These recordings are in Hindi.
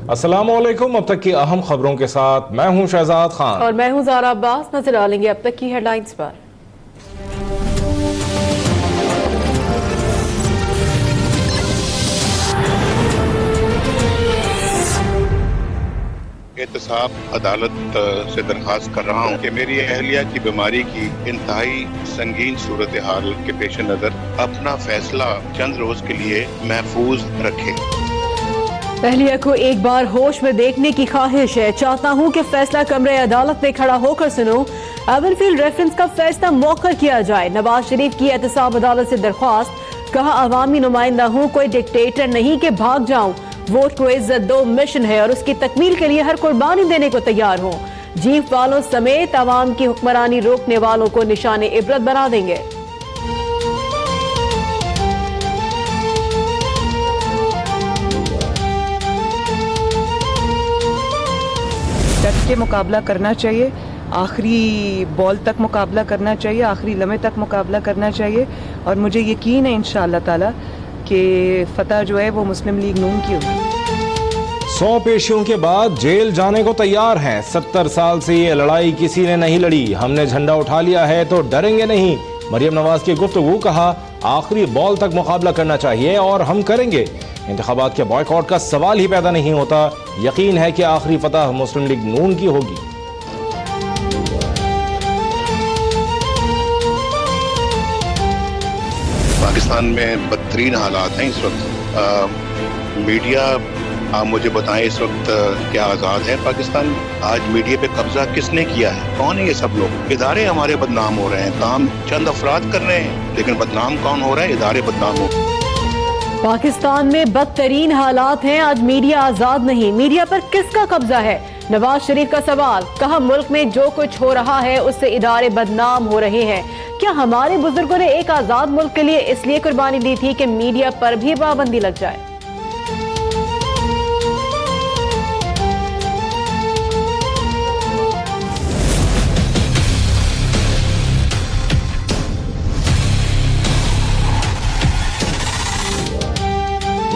अस्सलामुअलैकुम। अब तक की अहम खबरों के साथ मैं हूं शहजाद खान और मैं हूं ज़ारा अब्बास। नजर डालेंगे अब तक की हेडलाइंस पर। एहतसाब अदालत से दरख्वास्त कर रहा हूँ कि मेरी अहलिया की बीमारी की इंतहाई संगीन सूरत हाल के पेश नज़र अपना फैसला चंद रोज के लिए महफूज रखे। अहलिया को एक बार होश में देखने की ख्वाहिश है। चाहता हूँ कि फैसला कमरे अदालत में खड़ा होकर सुनो। एवनफील्ड रेफरेंस का फैसला मौखर किया जाए। नवाज शरीफ की एहतसाब अदालत से दरख्वास्त। कहा अवामी नुमाइंदा हूँ, कोई डिक्टेटर नहीं कि भाग जाऊं। वोट को इज्जत दो मिशन है और उसकी तकमील के लिए हर कुर्बानी देने को तैयार हूँ। जीप वालों समेत अवाम की हुक्मरानी रोकने वालों को निशाने इबरत बना देंगे। डट के मुकाबला करना चाहिए, आखिरी बॉल तक मुकाबला करना चाहिए, आखिरी लम्हे तक मुकाबला करना चाहिए। और मुझे यकीन है इंशाअल्लाह ताला कि फतह जो है वो मुस्लिम लीग नून की होगी। 100 पेशियों के बाद जेल जाने को तैयार हैं। 70 साल से ये लड़ाई किसी ने नहीं लड़ी। हमने झंडा उठा लिया है तो डरेंगे नहीं। मरियम नवाज की गुफ्तगू। कहा आखिरी बॉल तक मुकाबला करना चाहिए और हम करेंगे। इंतखाबात के बॉयकॉट का सवाल ही पैदा नहीं होता। यकीन है कि आखिरी फतह मुस्लिम लीग नून की होगी। पाकिस्तान में बदतरीन हालात हैं इस वक्त। मीडिया आप मुझे बताएं इस वक्त क्या आज़ाद है पाकिस्तान? आज मीडिया पे कब्जा किसने किया है? कौन है ये सब लोग? इदारे हमारे बदनाम हो रहे हैं। काम चंद अफराद कर रहे हैं लेकिन बदनाम कौन हो रहा है? इदारे बदनाम हो। पाकिस्तान में बदतरीन हालात हैं। आज मीडिया आजाद नहीं। मीडिया पर किसका कब्जा है? नवाज शरीफ का सवाल। कहा मुल्क में जो कुछ हो रहा है उससे इदारे बदनाम हो रहे हैं। क्या हमारे बुजुर्गों ने एक आजाद मुल्क के लिए इसलिए कुर्बानी दी थी कि मीडिया पर भी पाबंदी लग जाए?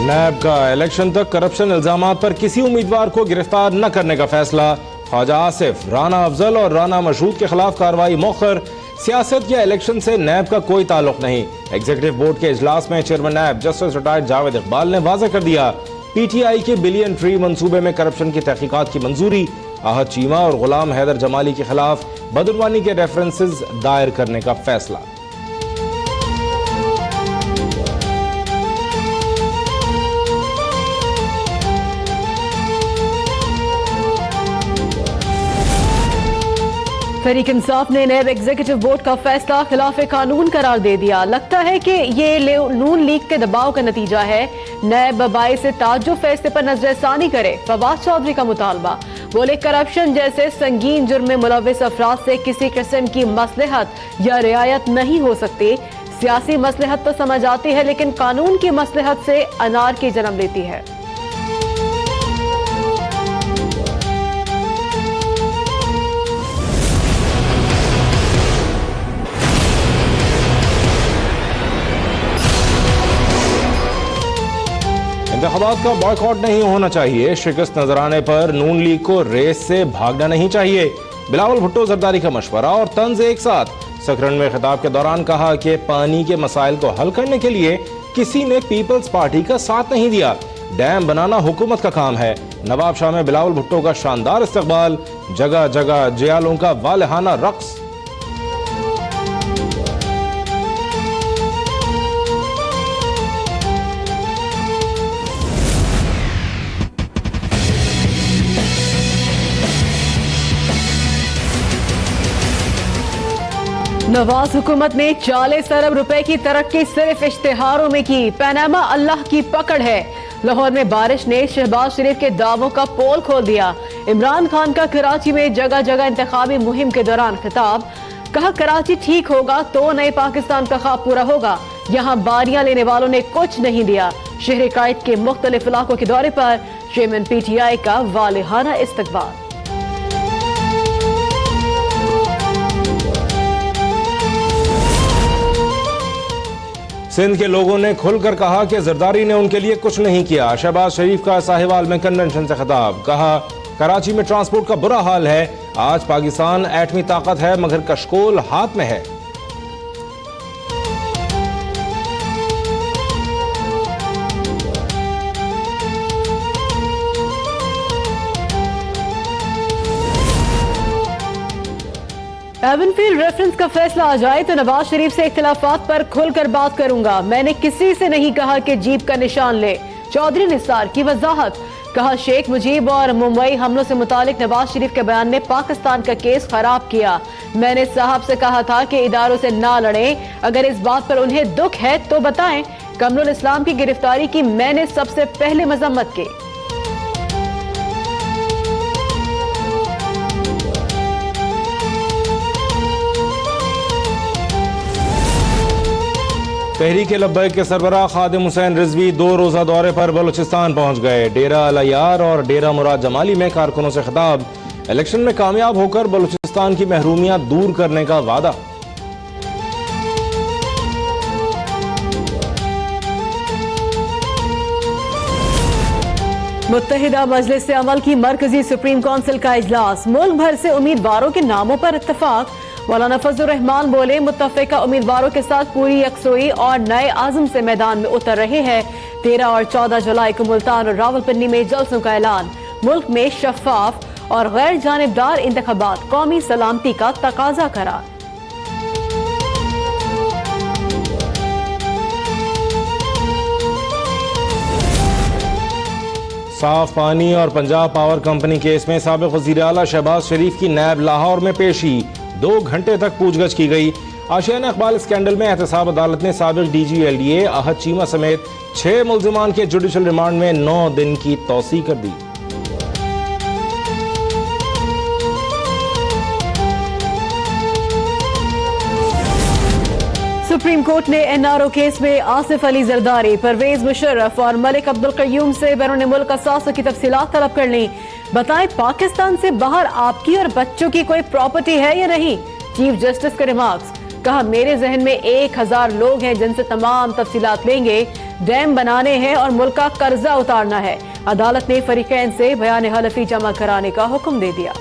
नैब का इलेक्शन तक करप्शन इल्जामात पर किसी उम्मीदवार को गिरफ्तार न करने का फैसला। ख्वाजा आसिफ, राना अफजल और राना मशहूद के खिलाफ कार्रवाई मौखर। सियासत या इलेक्शन से नैब का कोई ताल्लुक नहीं। एग्जीक्यूटिव बोर्ड के इजलास में chairman NAB justice retired Javed Iqbal ने वाज़ेह कर दिया। पीटीआई के बिलियन ट्री मंसूबे में करप्शन की तहकीकात की मंजूरी। आहद चीमा और गुलाम हैदर जमाली के खिलाफ बदनवानी के रेफरेंसेस दायर करने का फैसला। तहरीक इंसाफ ने नैब एग्जीक्यूटिव बोर्ड का फैसला खिलाफ कानून करार दे दिया। लगता है कि ये नून लीग के दबाव का नतीजा है। नैब बाईस से ताज्जुब फैसले पर नजरसानी करे। फवाद चौधरी का मुतालबा। बोले करप्शन जैसे संगीन जुर्म में मुलव्विस अफराद से किसी किस्म की मसलहत या रियायत नहीं हो सकती। सियासी मसलहत तो समझ आती है लेकिन कानून की मसलहत से अनार की जन्म लेती है। इंतखाबात का बॉयकॉट नहीं होना चाहिए। शिकस्त नजर आने पर नून लीग को रेस से भागना नहीं चाहिए। बिलावल भुट्टो जरदारी का मशवरा और तंज एक साथ। सकरन में खिताब के दौरान कहा कि पानी के मसाइल को हल करने के लिए किसी ने पीपल्स पार्टी का साथ नहीं दिया। डैम बनाना हुकूमत का काम है। नवाब शाह में बिलावल भुट्टो का शानदार इस्तकबाल। जगह जगह जियालों का वालहाना रक्स। नवाज हुकूमत ने 40 अरब रुपए की तरक्की सिर्फ इश्तिहारों में की। पनामा अल्लाह की पकड़ है। लाहौर में बारिश ने शहबाज शरीफ के दावों का पोल खोल दिया। इमरान खान का कराची में जगह जगह इंतखाबी मुहिम के दौरान खिताब। कहा कराची ठीक होगा तो नए पाकिस्तान का ख्वाब पूरा होगा। यहाँ बारियां लेने वालों ने कुछ नहीं दिया। शहर कायद के मुख्तलिफ इलाकों के दौरे पर चेयरमैन पीटीआई का वालिहाना इस्तकबाल। सिंध के लोगों ने खुलकर कहा कि जरदारी ने उनके लिए कुछ नहीं किया। शहबाज शरीफ का साहिवाल में कन्वेंशन से खिताब, कहा कराची में ट्रांसपोर्ट का बुरा हाल है। आज पाकिस्तान एटमी ताकत है मगर कशकोल हाथ में है। एवनफील्ड रेफरेंस का फैसला आ जाए तो नवाज शरीफ से इख्तिलाफात पर खुलकर बात करूंगा। मैंने किसी से नहीं कहा कि जीप का निशान ले। चौधरी निसार की वजाहत, कहा शेख मुजीब और मुंबई हमलों से मुतालिक नवाज शरीफ के बयान ने पाकिस्तान का केस खराब किया। मैंने साहब से कहा था कि इदारों से ना लड़े, अगर इस बात पर उन्हें दुख है तो बताएं। कमरुल इस्लाम की गिरफ्तारी की मैंने सबसे पहले मजम्मत की। तहरीक लब्बैक के सरबराह खादिम हुसैन रिजवी 2 रोजा दौरे पर बलूचिस्तान पहुंच गए। डेरा अल-अयार और डेरा मुराद जमाली में कारकुनों से खिताब, इलेक्शन में कामयाब होकर बलूचिस्तान की महरूमियां दूर करने का वादा। मुत्तहिदा मजलिस अमल की मरकजी सुप्रीम काउंसिल का इजलास, मुल्क भर से उम्मीदवारों के नामों पर इत्तफाक। मौलाना फजलुर रहमान बोले मुत्तफिका उम्मीदवारों के साथ पूरी यकसोई और नए आज़म से मैदान में उतर रहे हैं। 13 और 14 जुलाई को मुल्तान और रावलपिंडी में जलसों का ऐलान। मुल्क में शफाफ और गैर जानिबदार इंतखाबात कौमी सलामती का तकाजा करार। साफ पानी और पंजाब पावर कंपनी केस में साबिक वज़ीर आला शहबाज शरीफ की नैब लाहौर में पेशी, 2 घंटे तक पूछगछ की गई। आशियाना इकबाल स्कैंडल में एहतसाब अदालत ने साबिक DG LDA अहद चीमा समेत 6 मुल्जिमान के जुडिशल रिमांड में 9 दिन की तौसीह कर दी। सुप्रीम कोर्ट ने NRO केस में आसिफ अली जरदारी, परवेज मुशर्रफ और मलिक अब्दुल कय्यूम से बैरून मुल्क असासों की तफसीलात तलब कर ली। बताएं पाकिस्तान से बाहर आपकी और बच्चों की कोई प्रॉपर्टी है या नहीं। चीफ जस्टिस के रिमार्क्स, कहा मेरे जहन में 1000 लोग हैं जिनसे तमाम तफसीलात लेंगे। डैम बनाने हैं और मुल्क का कर्जा उतारना है। अदालत ने फरीकैन से बयान हलफी जमा कराने का हुक्म दे दिया।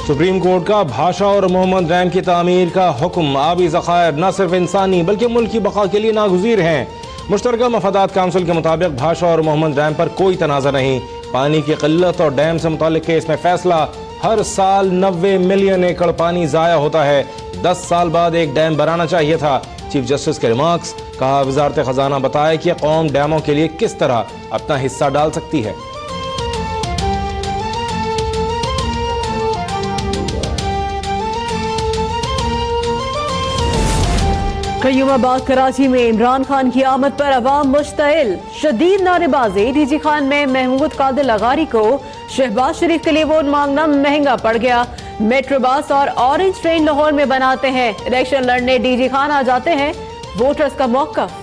सुप्रीम कोर्ट का भाषा और मोहम्मद डैम की तामीर का हुक्म, आबी ज़खायर न सिर्फ इंसानी बल्कि मुल्क की बका के लिए नागुज़ीर हैं। मुश्तरका मफादात काउंसिल के मुताबिक भाषा और मोहम्मद डैम पर कोई तनाज़ा नहीं। पानी की किल्लत और डैम से मुतालिक केस में फैसला, हर साल 90 मिलियन एकड़ पानी ज़ाया होता है। 10 साल बाद एक डैम बनाना चाहिए था। चीफ जस्टिस के रिमार्क्स, कहा वजारत खजाना बताए कि कौम डैमों के लिए किस तरह अपना हिस्सा डाल सकती है। कयूमाबाद कराची में इमरान खान की आमद पर अवाम मुश्तइल, शदीद नारेबाजी। DG खान में महमूद कादिर लगारी को शहबाज शरीफ के लिए वोट मांगना महंगा पड़ गया। मेट्रो बस और ऑरेंज ट्रेन लाहौर में बनाते हैं, इलेक्शन लड़ने DG खान आ जाते हैं, वोटर्स का मौक़िफ़।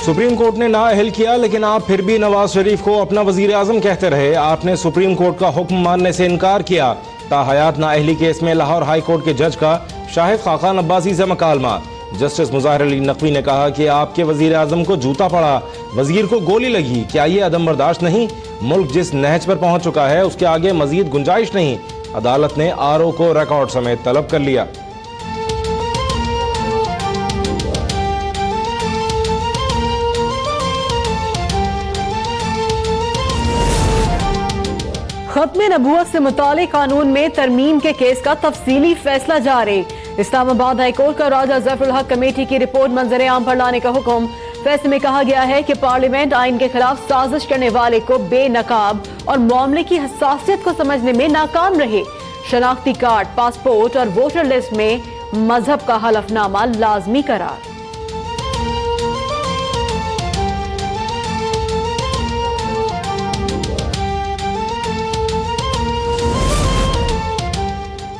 सुप्रीम कोर्ट ने नाअहल किया लेकिन आप फिर भी नवाज शरीफ को अपना वजीर आजम कहते रहे। आपने सुप्रीम कोर्ट का हुक्म मानने से इनकार किया। ताहयात नाअहली केस में लाहौर हाई कोर्ट के जज का शाहिद खाकान अब्बासी से मकालमा। जस्टिस मुज़ाहिर अली नकवी ने कहा कि आपके वजीर आजम को जूता पड़ा, वजीर को गोली लगी, क्या ये अदम बर्दाश्त नहीं? मुल्क जिस नहज पर पहुंच चुका है उसके आगे मजीद गुंजाइश नहीं। अदालत ने RO को रिकॉर्ड समेत तलब कर लिया। खत्म नबूवत से मुतालिक कानून में तरमीम के केस का तफसीली फैसला जारी। इस्लामाबाद हाईकोर्ट का राजा जफरुल हक कमेटी की रिपोर्ट मंजर आम पर लाने का हुक्म। फैसले में कहा गया है कि पार्लियामेंट आइन के खिलाफ साजिश करने वाले को बेनकाब और मामले की हसासियत को समझने में नाकाम रहे। शनाख्ती कार्ड, पासपोर्ट और वोटर लिस्ट में मजहब का हलफनामा लाजमी करार।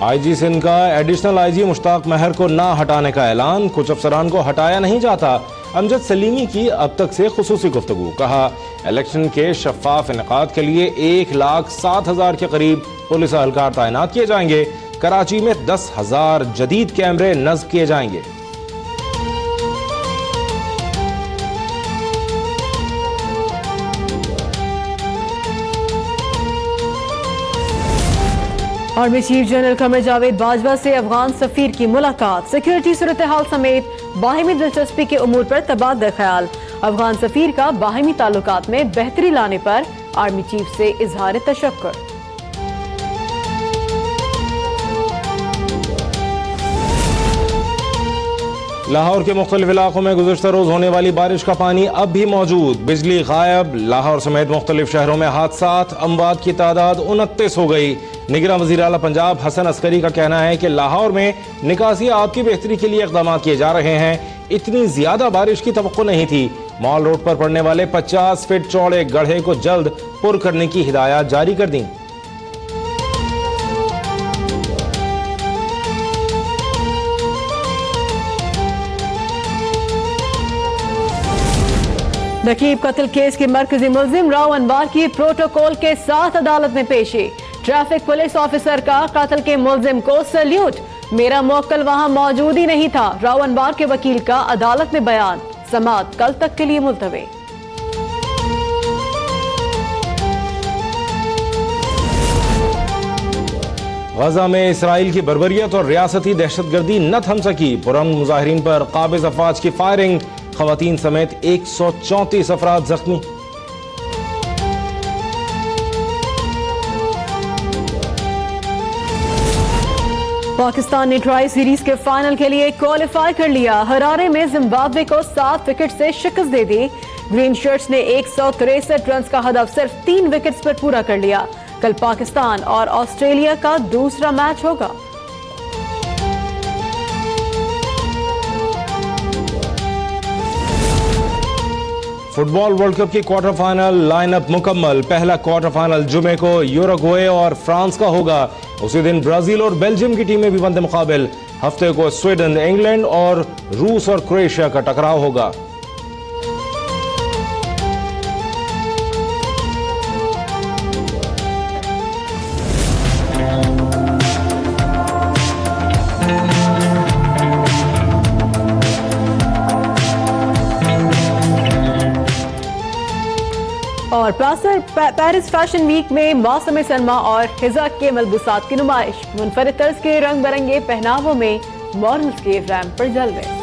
आईजी सिंध का एडिशनल आईजी मुश्ताक महर को ना हटाने का ऐलान। कुछ अफसरान को हटाया नहीं जाता। अमजद सलीमी की अब तक से खुसूसी गुफ्तगू। कहा, इलेक्शन के शफाफ इनेकाद के लिए 1,07,000 के करीब पुलिस एहलकार तैनात किए जाएंगे। कराची में 10,000 जदीद कैमरे नस्ब किए जाएंगे। Army chief general Qamar Javed Bajwa से अफगान सफीर की मुलाकात। सिक्योरिटी सूरत हाल समेत बाहिमी दिलचस्पी के उमूर पर तबादला ख्याल। अफगान सफीर का बाहिमी ताल्लुकात में बेहतरी लाने पर आर्मी चीफ से इजहार तशक्कुर। लाहौर के मुख्तलिफ इलाकों में गुज़श्ता रोज होने वाली बारिश का पानी अब भी मौजूद। बिजली गायब। लाहौर समेत मुख्तलिफ शहरों में हादसात। अमवात की तादाद 29 हो गई। निगरान वज़ीर आला पंजाब हसन अस्करी का कहना है कि लाहौर में निकासी आब की बेहतरी के लिए इक़दाम किए जा रहे हैं। इतनी ज्यादा बारिश की तवक्को नहीं थी। मॉल रोड पर पड़ने वाले 50 फीट चौड़े गड्ढे को जल्द पुर करने की हिदायत जारी कर दी। नकीब कत्ल केस के मरकजी मुल्जिम राव अनवार की प्रोटोकॉल के साथ अदालत में पेशी। ट्रैफिक पुलिस ऑफिसर का कत्ल के मुल्जिम को सैल्यूट। मेरा मुवक्किल वहां मौजूद ही नहीं था। राव अनवार के वकील का अदालत में बयान। समाअत कल तक के लिए मुलतवी। गजा में इसराइल की बर्बरियत और रियासती दहशतगर्दी न थम सकी। पुरअमन मुजाहिरीन पर काबिज अफवाज की फायरिंग। खवातीन समेत 134 अफराद जख्मी। पाकिस्तान ने ट्राई सीरीज के फाइनल के लिए क्वालिफाई कर लिया। हरारे में जिम्बाब्वे को 7 विकेट से शिकस्त दे दी। ग्रीन शर्ट्स ने 163 रन का हदफ सिर्फ 3 विकेट्स पर पूरा कर लिया। कल पाकिस्तान और ऑस्ट्रेलिया का दूसरा मैच होगा। फुटबॉल वर्ल्ड कप की क्वार्टर फाइनल लाइनअप मुकम्मल। पहला क्वार्टर फाइनल जुमे को यूरुग्वे और फ्रांस का होगा। उसी दिन ब्राजील और बेल्जियम की टीमें भी बनते मुकाबिल। हफ्ते को स्वीडन, इंग्लैंड और रूस और क्रोएशिया का टकराव होगा। और पेरिस फैशन वीक में मौसम सरमा और हिजा के मलबूसात की नुमाइश। मुनफरिद तर्ज के रंग बिरंगे पहनावों में मॉडल्स के रैंप पर जलवे।